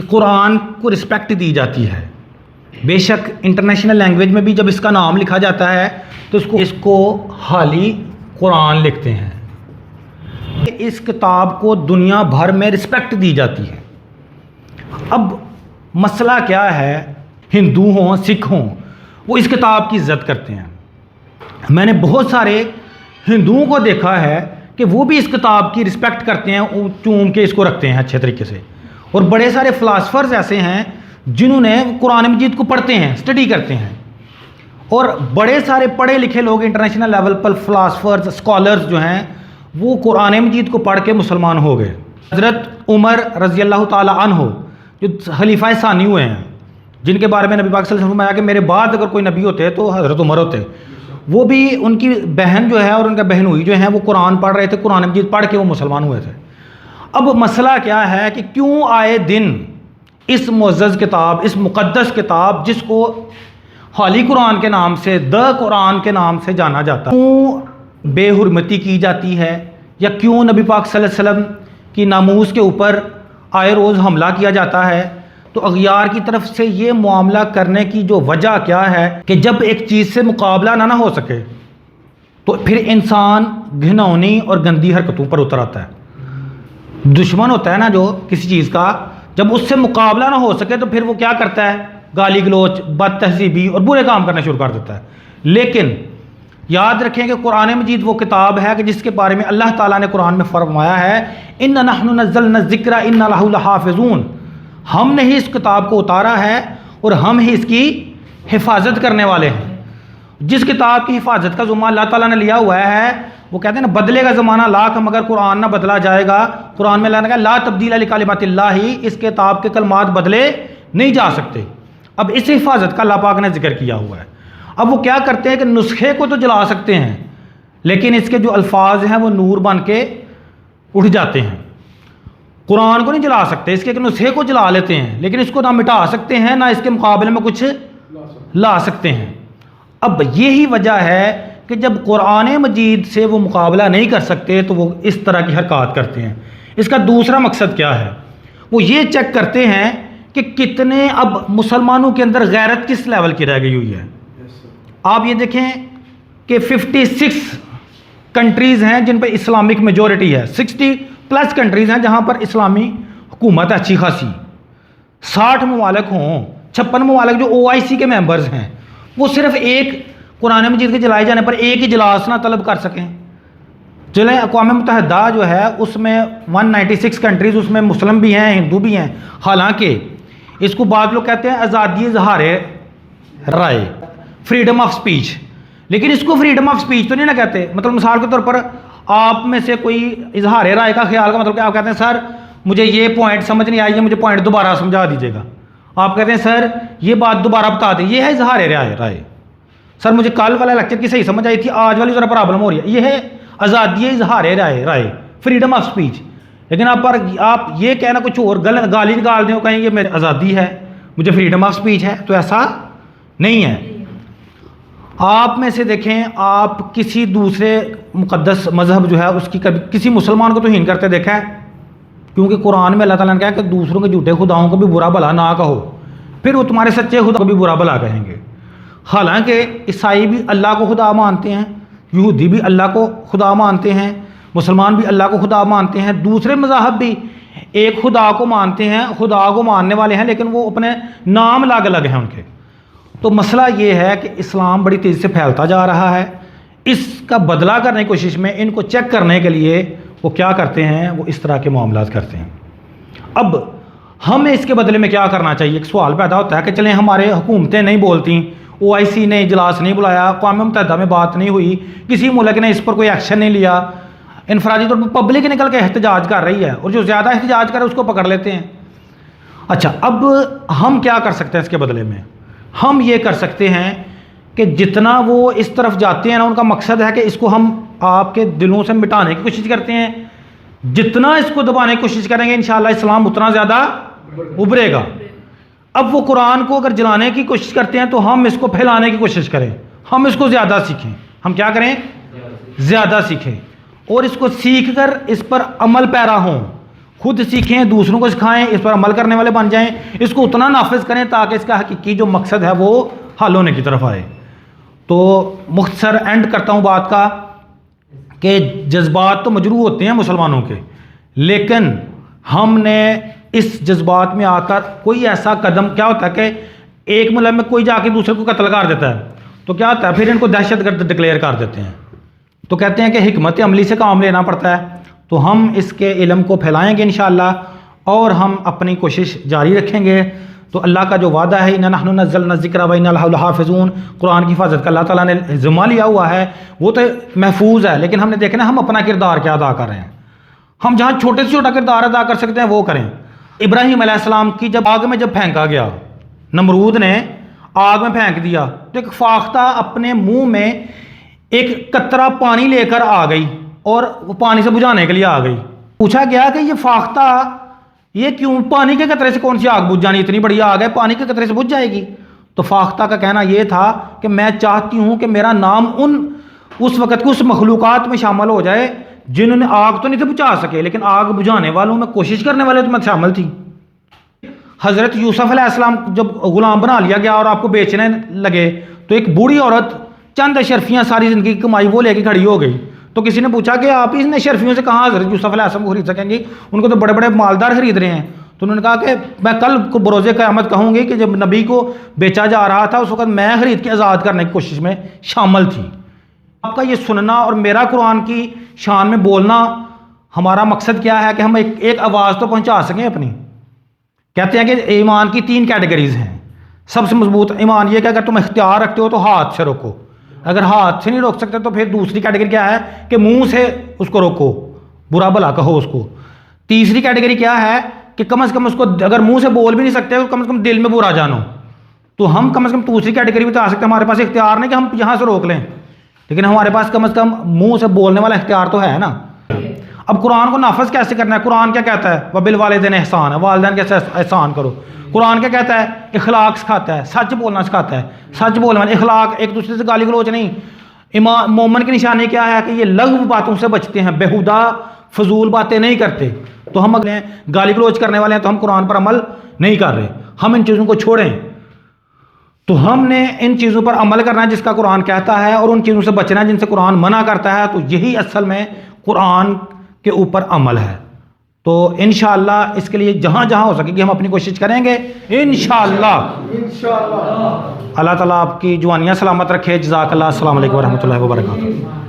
کہ قرآن کو رسپیکٹ دی جاتی ہے. بے شک انٹرنیشنل لینگویج میں بھی جب اس کا نام لکھا جاتا ہے تو اس کو حالی قرآن لکھتے ہیں. اس کتاب کو دنیا بھر میں رسپیکٹ دی جاتی ہے. اب مسئلہ کیا ہے، ہندو ہوں سکھ ہوں وہ اس کتاب کی عزت کرتے ہیں. میں نے بہت سارے ہندوؤں کو دیکھا ہے کہ وہ بھی اس کتاب کی رسپیکٹ کرتے ہیں، چوم کے اس کو رکھتے ہیں اچھے طریقے سے. اور بڑے سارے فلاسفرز ایسے ہیں جنہوں نے قرآن مجید کو پڑھتے ہیں، اسٹڈی کرتے ہیں. اور بڑے سارے پڑھے لکھے لوگ انٹرنیشنل لیول پر فلاسفرز اسکالرز جو ہیں وہ قرآن مجید کو پڑھ کے مسلمان ہو گئے. حضرت عمر رضی اللہ تعالی عنہ جو خلیفہ ثانی ہوئے ہیں، جن کے بارے میں نبی پاک صلی اللہ علیہ وسلم نے فرمایا کہ میرے بعد اگر کوئی نبی ہوتے تو حضرت عمر ہوتے. وہ بھی ان کی بہن جو ہے اور ان کا بہنوئی جو ہیں وہ قرآن پڑھ رہے تھے، قرآن مجید پڑھ کے وہ مسلمان ہوئے تھے. اب مسئلہ کیا ہے کہ کیوں آئے دن اس معزز کتاب، اس مقدس کتاب جس کو حالی قرآن کے نام سے، دا قرآن کے نام سے جانا جاتا ہے، کیوں بے حرمتی کی جاتی ہے، یا کیوں نبی پاک صلی اللہ علیہ وسلم کی ناموس کے اوپر آئے روز حملہ کیا جاتا ہے؟ تو اغیار کی طرف سے یہ معاملہ کرنے کی جو وجہ کیا ہے کہ جب ایک چیز سے مقابلہ نہ ہو سکے تو پھر انسان گھناؤنی اور گندی حرکتوں پر اتر آتا ہے. دشمن ہوتا ہے نا جو کسی چیز کا، جب اس سے مقابلہ نہ ہو سکے تو پھر وہ کیا کرتا ہے؟ گالی گلوچ، بد تہذیبی اور برے کام کرنا شروع کر دیتا ہے. لیکن یاد رکھیں کہ قرآن مجید وہ کتاب ہے کہ جس کے بارے میں اللہ تعالیٰ نے قرآن میں فرمایا ہے اِنَّا نَحْنُ نَزَّلْنَا الذِّكْرَ اِنَّا لَهُ لَحَافِظُونَ. ہم نے ہی اس کتاب کو اتارا ہے اور ہم ہی اس کی حفاظت کرنے والے ہیں. جس کتاب کی حفاظت کا ذمہ اللہ تعالیٰ نے لیا ہوا ہے، وہ کہتے ہیں نا بدلے کا زمانہ لاکھ مگر قرآن نہ بدلا جائے گا. قرآن میں اللہ نے کہا لا تبدیل لکلمات اللہ، اس کتاب کے کلمات بدلے نہیں جا سکتے. اب اس حفاظت کا اللہ پاک نے ذکر کیا ہوا ہے. اب وہ کیا کرتے ہیں کہ نسخے کو تو جلا سکتے ہیں لیکن اس کے جو الفاظ ہیں وہ نور بن کے اٹھ جاتے ہیں. قرآن کو نہیں جلا سکتے، اس کے نسخے کو جلا لیتے ہیں لیکن اس کو نہ مٹا سکتے ہیں نہ اس کے مقابلے میں کچھ لا سکتے ہیں. اب یہی وجہ ہے کہ جب قرآن مجید سے وہ مقابلہ نہیں کر سکتے تو وہ اس طرح کی حرکات کرتے ہیں. اس کا دوسرا مقصد کیا ہے؟ وہ یہ چیک کرتے ہیں کہ کتنے اب مسلمانوں کے اندر غیرت کس لیول کی رہ گئی ہوئی ہے. آپ یہ دیکھیں کہ 56 کنٹریز ہیں جن پہ اسلامک میجورٹی ہے، 60+ کنٹریز ہیں جہاں پر اسلامی حکومت ہے اچھی خاصی. 60 ممالک ہوں، 56 ممالک جو OIC کے ممبرز ہیں وہ صرف ایک قرآن مجید کے جلائے جانے پر ایک اجلاس نہ طلب کر سکیں. چلیں اقوام متحدہ جو ہے اس میں 196 کنٹریز، اس میں مسلم بھی ہیں ہندو بھی ہیں. حالانکہ اس کو بعض لوگ کہتے ہیں آزادی اظہار رائے، فریڈم آف سپیچ، لیکن اس کو فریڈم آف سپیچ تو نہیں نہ کہتے. مطلب مثال کے طور پر آپ میں سے کوئی اظہار رائے کا خیال کا مطلب کہ آپ کہتے ہیں سر مجھے یہ پوائنٹ سمجھ نہیں آئی ہے، مجھے پوائنٹ دوبارہ سمجھا دیجیے گا. آپ کہتے ہیں سر یہ بات دوبارہ بتا دیں، یہ ہے اظہار رائے. سر مجھے کل والا لیکچر کی صحیح سمجھ آئی تھی، آج والی ذرا پرابلم ہو رہی ہے. یہ ہے آزادی اظہار رائے، فریڈم آف سپیچ. لیکن آپ یہ کہنا کچھ اور گالی نکال دیں، کہیں یہ میری آزادی ہے، مجھے فریڈم آف سپیچ ہے، تو ایسا نہیں ہے. آپ میں سے دیکھیں آپ کسی دوسرے مقدس مذہب جو ہے اس کی کبھی کسی مسلمان کو توہین کرتے دیکھا ہے؟ کیونکہ قرآن میں اللہ تعالیٰ نے کہا کہ دوسروں کے جھوٹے خداؤں کو بھی برا بھلا نہ کہو، پھر وہ تمہارے سچے خدا کو بھی برا بھلا کہیں گے. حالانکہ عیسائی بھی اللہ کو خدا مانتے ہیں، یہودی بھی اللہ کو خدا مانتے ہیں، مسلمان بھی اللہ کو خدا مانتے ہیں، دوسرے مذاہب بھی ایک خدا کو مانتے ہیں، خدا کو ماننے والے ہیں لیکن وہ اپنے نام الگ الگ ہیں ان کے. تو مسئلہ یہ ہے کہ اسلام بڑی تیزی سے پھیلتا جا رہا ہے. اس کا بدلہ کرنے کی کوشش میں ان کو چیک کرنے کے لیے وہ کیا کرتے ہیں؟ وہ اس طرح کے معاملات کرتے ہیں. اب ہمیں اس کے بدلے میں کیا کرنا چاہیے؟ ایک سوال پیدا ہوتا ہے کہ چلیں ہمارے حکومتیں نہیں بولتیں، OIC نے اجلاس نہیں بلایا، اقوام متحدہ میں بات نہیں ہوئی، کسی ملک نے اس پر کوئی ایکشن نہیں لیا، انفرادی طور پر پبلک نکل کے احتجاج کر رہی ہے اور جو زیادہ احتجاج کرے اس کو پکڑ لیتے ہیں. اچھا اب ہم کیا کر سکتے ہیں اس کے بدلے میں؟ ہم یہ کر سکتے ہیں کہ جتنا وہ اس طرف جاتے ہیں نا، ان کا مقصد ہے کہ اس کو ہم آپ کے دلوں سے مٹانے کی کوشش کرتے ہیں. جتنا اس کو دبانے کی کوشش کریں گے انشاءاللہ اسلام اتنا زیادہ ابھرے گا. اب وہ قرآن کو اگر جلانے کی کوشش کرتے ہیں تو ہم اس کو پھیلانے کی کوشش کریں، ہم اس کو زیادہ سیکھیں. ہم کیا کریں؟ زیادہ سیکھیں اور اس کو سیکھ کر اس پر عمل پیرا ہوں خود سیکھیں، دوسروں کو سکھائیں، اس پر عمل کرنے والے بن جائیں، اس کو اتنا نافذ کریں تاکہ اس کا حقیقی جو مقصد ہے وہ حل ہونے کی طرف آئے۔ تو مختصر اینڈ کرتا ہوں بات کا کہ جذبات تو مجروح ہوتے ہیں مسلمانوں کے، لیکن ہم نے اس جذبات میں آ کر کوئی ایسا قدم، کیا ہوتا ہے کہ ایک ملک میں کوئی جا کے دوسرے کو قتل کر دیتا ہے تو کیا ہوتا ہے، پھر ان کو دہشت گرد ڈکلیئر کر دیتے ہیں۔ تو کہتے ہیں کہ حکمت عملی سے کام لینا پڑتا ہے۔ تو ہم اس کے علم کو پھیلائیں گے انشاءاللہ، اور ہم اپنی کوشش جاری رکھیں گے۔ تو اللہ کا جو وعدہ ہے اِنَّا نَحْنُ نَزَّلْنَا الذِّكْرَ وَإِنَّا لَهُ لَحَافِظُونَ، قرآن کی حفاظت کا اللہ تعالیٰ نے ذمہ لیا ہوا ہے، وہ تو محفوظ ہے، لیکن ہم نے دیکھنا ہم اپنا کردار کیا ادا کر رہے ہیں۔ ہم جہاں چھوٹے سے چھوٹا کردار ادا کر سکتے ہیں وہ کریں۔ ابراہیم علیہ السلام کی جب آگ میں جب پھینکا گیا، نمرود نے آگ میں پھینک دیا تو ایک فاختہ اپنے منہ میں ایک قطرہ پانی لے کر آ گئی اور وہ پانی سے بجھانے کے لیے آ گئی۔ پوچھا گیا کہ یہ فاختہ یہ کیوں، پانی کے قطرے سے کون سی آگ بجھ جانی، اتنی بڑی آگ ہے پانی کے قطرے سے بجھ جائے گی؟ تو فاختہ کا کہنا یہ تھا کہ میں چاہتی ہوں کہ میرا نام اس وقت کی اس مخلوقات میں شامل ہو جائے جنہوں نے آگ تو نہیں تھے بجھا سکے، لیکن آگ بجھانے والوں میں کوشش کرنے والے تو میں شامل تھی۔ حضرت یوسف علیہ السلام جب غلام بنا لیا گیا اور آپ کو بیچنے لگے تو ایک بوڑھی عورت چند اشرفیاں ساری زندگی کی کمائی وہ لے کے کھڑی ہو گئی۔ تو کسی نے پوچھا کہ آپ ان اشرفیوں سے کہاں حضرت یوسف علیہ السلام کو خرید سکیں گے، ان کو تو بڑے بڑے مالدار خرید رہے ہیں۔ تو انہوں نے کہا کہ میں کل کو بروز قیامت کہوں گی کہ جب نبی کو بیچا جا رہا تھا اس وقت میں خرید کے آزاد کرنے کی کوشش میں شامل تھی۔ آپ کا یہ سننا اور میرا قرآن کی شان میں بولنا ہمارا مقصد کیا ہے کہ ہم ایک آواز تو پہنچا سکیں اپنی۔ کہتے ہیں کہ ایمان کی 3 کیٹیگریز ہیں۔ سب سے مضبوط ایمان یہ کہ اگر تم اختیار رکھتے ہو تو ہاتھ سے روکو، اگر ہاتھ سے نہیں روک سکتے تو پھر دوسری کیٹیگری کیا ہے کہ منہ سے اس کو روکو، برا بھلا کہو اس کو۔ تیسری کیٹیگری کیا ہے کہ کم از کم اس کو اگر منہ سے بول بھی نہیں سکتے تو کم از کم دل میں برا جانو۔ تو ہم کم از کم دوسری کیٹیگری بھی تو آ سکتے ہیں، ہمارے پاس اختیار نہیں کہ ہم یہاں سے روک لیں، لیکن ہمارے پاس کم از کم منہ سے بولنے والا اختیار تو ہے نا۔ اب قرآن کو نافذ کیسے کرنا ہے؟ قرآن کیا کہتا ہے؟ وَبِالْوَالِدَيْنِ احسان ہے، والدین کیسے احسان کرو۔ قرآن کیا کہتا ہے؟ اخلاق سکھاتا ہے، سچ بولنا سکھاتا ہے، سچ بولنے والے اخلاق، ایک دوسرے سے گالی گلوچ نہیں۔ مومن کی نشانی کیا ہے کہ یہ لغو باتوں سے بچتے ہیں، بیہودہ فضول باتیں نہیں کرتے۔ تو ہم اگر گالی گلوچ کرنے والے ہیں تو ہم قرآن پر عمل نہیں کر رہے، ہم ان چیزوں کو چھوڑیں۔ تو ہم نے ان چیزوں پر عمل کرنا ہے جس کا قرآن کہتا ہے، اور ان چیزوں سے بچنا ہے جن سے قرآن منع کرتا ہے۔ تو یہی اصل میں قرآن کے اوپر عمل ہے۔ تو انشاءاللہ اس کے لیے جہاں جہاں ہو سکے گی ہم اپنی کوشش کریں گے انشاءاللہ۔ اللہ تعالیٰ آپ کی جوانیاں سلامت رکھے۔ جزاک اللہ۔ السلام علیکم ورحمۃ اللہ وبرکاتہ۔